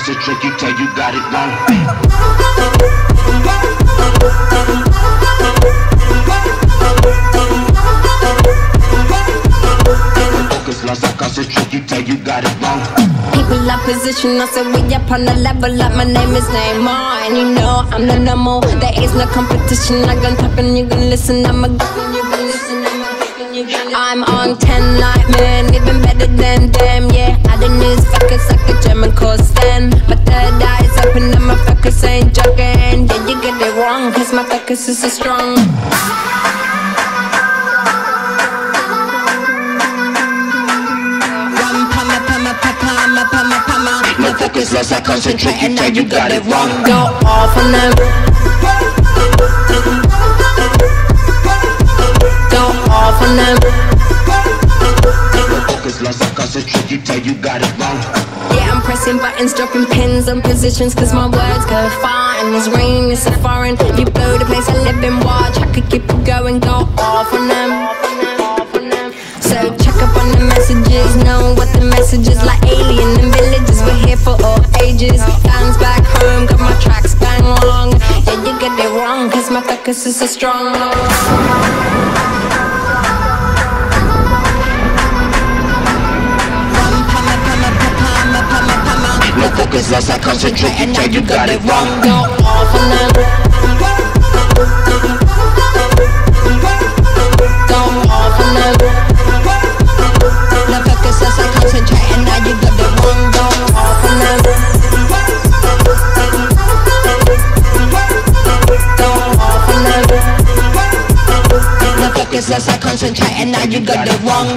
cause it's tricky till you got it wrong. Focus lost cause it's tricky till you got it wrong. People are position, I said we up on the level up. My name is Neymar, and you know I'm the number. There is no competition. I gon' talk and you gon' listen. I'm on 10 like man, even better than them. Yeah, I the news focus like a German course then. My third eye's open and my focus ain't joking. Yeah, you get it wrong, cause my focus is so strong. No focus lost, I concentrate, you tell you got it wrong. Go off on them. Go off on them. No focus lost, I concentrate, you tell you got it wrong. Yeah, I'm pressing buttons, dropping pins on positions, cause my words go far. And this rain is so foreign. You blow the place I live in, watch. I could keep it going, go off on them. So check up on the messages, know what the message is. Like alien in villages, we're here for all ages. Fans back home, got my tracks bang long. Yeah, you get it wrong, cause my focus is so strong. No focus lost, I concentrate, you tell you got it wrong. Go off on them. Go off on them. No focus lost, I concentrate, and now you got it wrong. Go off on them. Go off on them. No focus lost, I concentrate, and now you got it wrong.